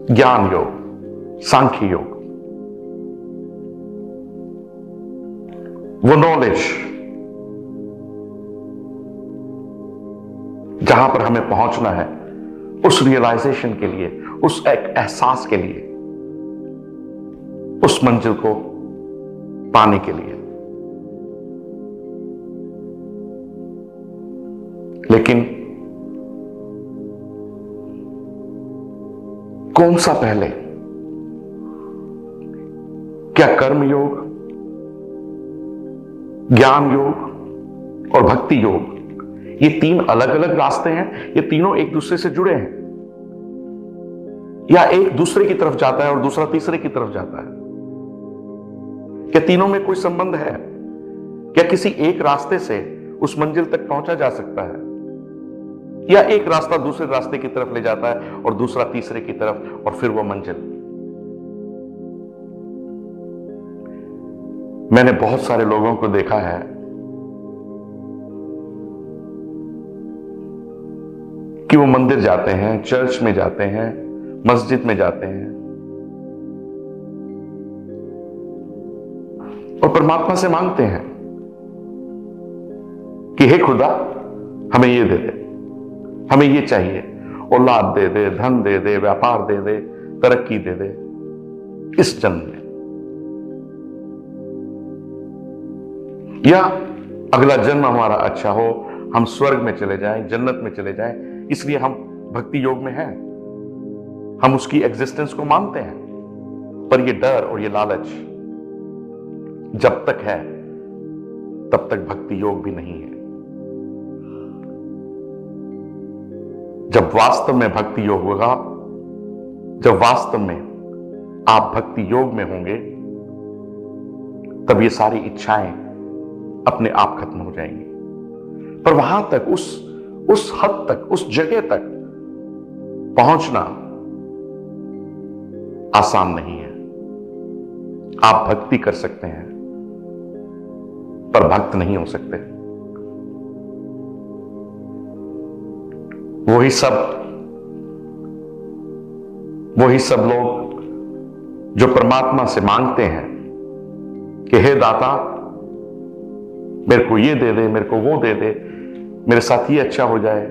ज्ञान योग, सांख्य योग, वो नॉलेज जहां पर हमें पहुंचना है, उस रियलाइजेशन के लिए, उस एक एहसास के लिए, उस मंजिल को पाने के लिए। लेकिन कौन सा पहले? क्या कर्म योग, ज्ञान योग और भक्ति योग ये तीन अलग अलग रास्ते हैं? ये तीनों एक दूसरे से जुड़े हैं, या एक दूसरे की तरफ जाता है और दूसरा तीसरे की तरफ जाता है? क्या तीनों में कोई संबंध है? क्या किसी एक रास्ते से उस मंजिल तक पहुंचा जा सकता है, या एक रास्ता दूसरे रास्ते की तरफ ले जाता है और दूसरा तीसरे की तरफ, और फिर वो मंजिल? मैंने बहुत सारे लोगों को देखा है कि वो मंदिर जाते हैं, चर्च में जाते हैं, मस्जिद में जाते हैं और परमात्मा से मांगते हैं कि हे खुदा, हमें ये दे दे, हमें ये चाहिए, औलाद दे दे, धन दे दे, व्यापार दे दे, तरक्की दे दे इस जन्म में, या अगला जन्म हमारा अच्छा हो, हम स्वर्ग में चले जाएं, जन्नत में चले जाएं, इसलिए हम भक्ति योग में हैं, हम उसकी एग्जिस्टेंस को मानते हैं। पर ये डर और ये लालच जब तक है तब तक भक्ति योग भी नहीं है। जब वास्तव में भक्ति योग होगा, जब वास्तव में आप भक्ति योग में होंगे, तब ये सारी इच्छाएं अपने आप खत्म हो जाएंगी। पर वहां तक, उस हद तक, उस जगह तक पहुंचना आसान नहीं है। आप भक्ति कर सकते हैं पर भक्त नहीं हो सकते। वही सब लोग जो परमात्मा से मांगते हैं कि हे दाता, मेरे को ये दे दे, मेरे को वो दे दे, मेरे साथ ये अच्छा हो जाए,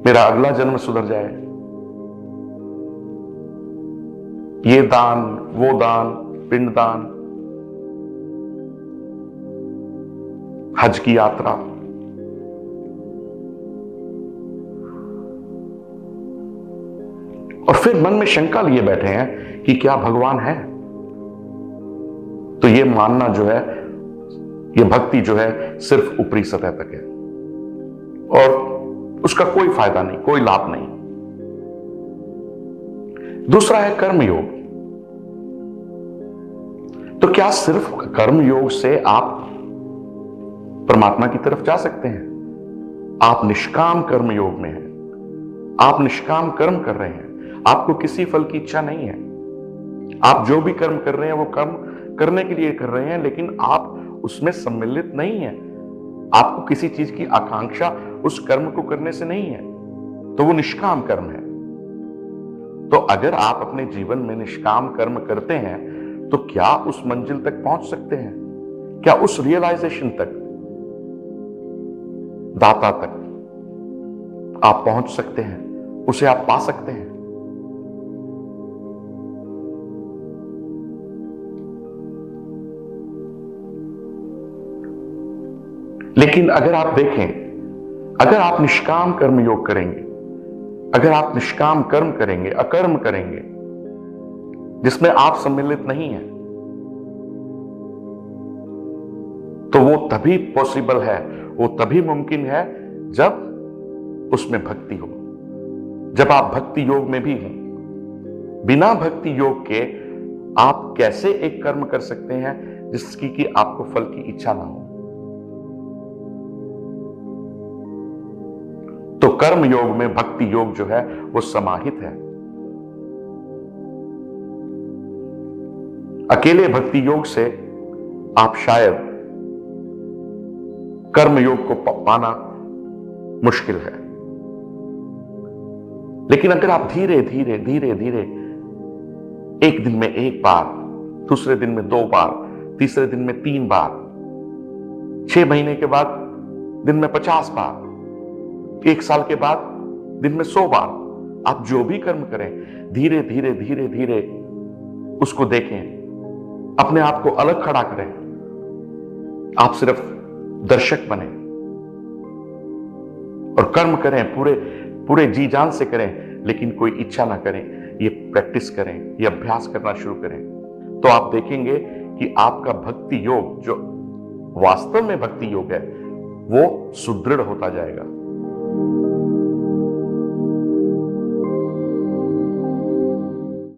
मेरा अगला जन्म सुधर जाए, ये दान, वो दान, पिंडदान, हज की यात्रा, और फिर मन में शंका लिए बैठे हैं कि क्या भगवान है? तो ये मानना जो है, ये भक्ति जो है, सिर्फ ऊपरी सतह तक है और उसका कोई फायदा नहीं, कोई लाभ नहीं। दूसरा है कर्म योग। तो क्या सिर्फ कर्म योग से आप परमात्मा की तरफ जा सकते हैं? आप निष्काम कर्म योग में हैं, आप निष्काम कर्म कर रहे हैं, आपको किसी फल की इच्छा नहीं है। आप जो भी कर्म कर रहे हैं वो कर्म करने के लिए कर रहे हैं, लेकिन आप उसमें सम्मिलित नहीं है। आपको किसी चीज की आकांक्षा उस कर्म को करने से नहीं है, तो वो निष्काम कर्म है। तो अगर आप अपने जीवन में निष्काम कर्म करते हैं, तो क्या उस मंजिल तक पहुंच सकते हैं? क्या उस रियलाइजेशन तक, दाता तक आप पहुंच सकते हैं? उसे आप पा सकते हैं? लेकिन अगर आप देखें, अगर आप निष्काम कर्म योग करेंगे, अगर आप निष्काम कर्म करेंगे, अकर्म करेंगे, जिसमें आप सम्मिलित नहीं हैं, तो वो तभी पॉसिबल है, वो तभी मुमकिन है जब उसमें भक्ति हो, जब आप भक्ति योग में भी हैं। बिना भक्ति योग के आप कैसे एक कर्म कर सकते हैं जिसकी कि आपको फल की इच्छा ना हो? तो कर्म योग में भक्ति योग जो है वो समाहित है। अकेले भक्ति योग से आप शायद कर्म योग को पाना मुश्किल है। लेकिन अगर आप धीरे धीरे धीरे धीरे एक दिन में एक बार, दूसरे दिन में 2 बार, तीसरे दिन में 3 बार, 6 महीने के बाद दिन में 50 बार, 1 साल के बाद दिन में 100 बार, आप जो भी कर्म करें धीरे धीरे धीरे धीरे उसको देखें, अपने आप को अलग खड़ा करें। आप सिर्फ दर्शक बने और कर्म करें, पूरे पूरे जी जान से करें, लेकिन कोई इच्छा ना करें। ये प्रैक्टिस करें, ये अभ्यास करना शुरू करें, तो आप देखेंगे कि आपका भक्ति योग, जो वास्तव में भक्ति योग है, वो सुदृढ़ होता जाएगा।